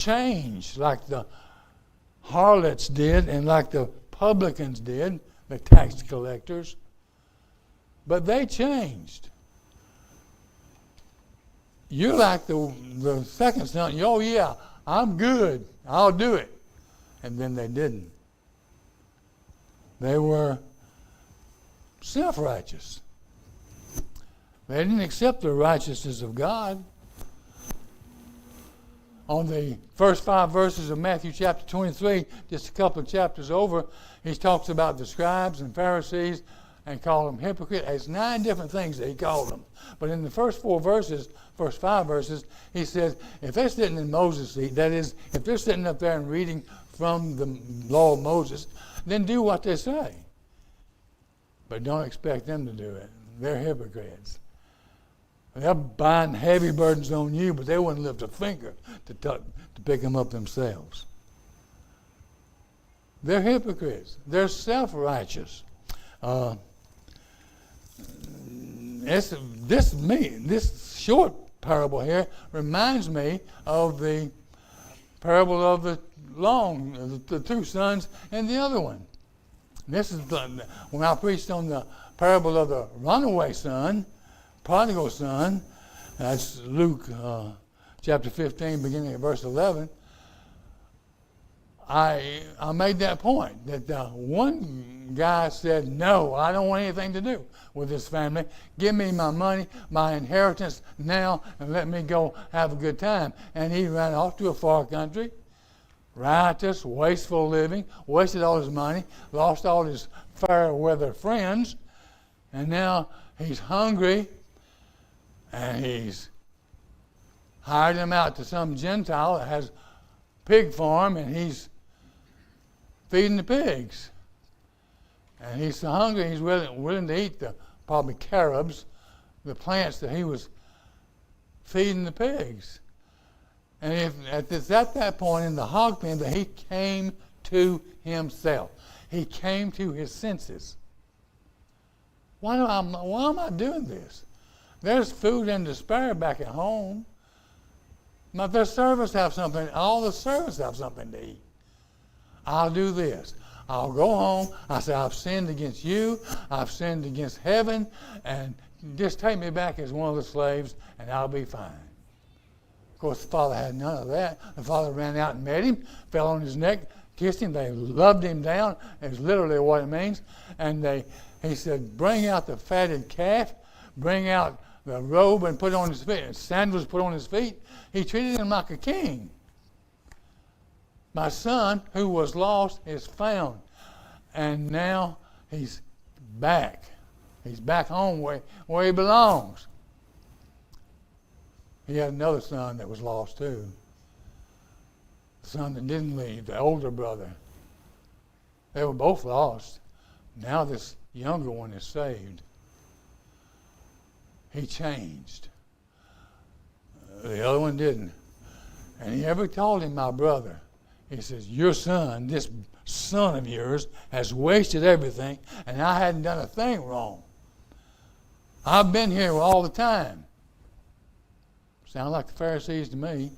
change like the harlots did and like the publicans did, the tax collectors. But they changed. You're like the second son. Oh, yeah, I'm good. I'll do it. And then they didn't. They were self-righteous. They didn't accept the righteousness of God. On the first 5 verses of Matthew chapter 23, just a couple of chapters over, he talks about the scribes and Pharisees and called them hypocrites. There's 9 different things that he called them. But in the first 5 verses, he says, if they're sitting in Moses' seat, that is, if they're sitting up there and reading from the law of Moses, then do what they say. But don't expect them to do it. They're hypocrites. They're buying heavy burdens on you, but they wouldn't lift a finger to pick them up themselves. They're hypocrites. They're self-righteous. This short parable here reminds me of the parable of the 2 sons and the other one. This is when I preached on the parable of the runaway son, prodigal son. That's Luke chapter 15, beginning at verse 11. I made that point that one guy said, no, I don't want anything to do with this family. Give me my money, my inheritance now, and let me go have a good time. And he ran off to a far country, riotous, wasteful living, wasted all his money, lost all his fair weather friends, and now he's hungry, and he's hired him out to some Gentile that has a pig farm, and he's feeding the pigs. And he's so hungry, he's willing to eat the probably carobs, the plants that he was feeding the pigs. And it's at that point in the hog pen that he came to himself. He came to his senses. Why am I doing this? There's food and to spare back at home. But their servants have something. All the servants have something to eat. I'll do this. I'll go home. I say, I've sinned against you. I've sinned against heaven. And just take me back as one of the slaves, and I'll be fine. Of course, the father had none of that. The father ran out and met him, fell on his neck, kissed him. They loved him down. It's literally what it means. And he said, bring out the fatted calf. Bring out the robe and put it on his feet. And sandals put on his feet. He treated him like a king. My son, who was lost, is found. And now he's back. He's back home where he belongs. He had another son that was lost too. The son that didn't leave, the older brother. They were both lost. Now this younger one is saved. He changed. The other one didn't. And he ever told him, my brother, he says, your son, this son of yours, has wasted everything, and I hadn't done a thing wrong. I've been here all the time. Sound like the Pharisees to me.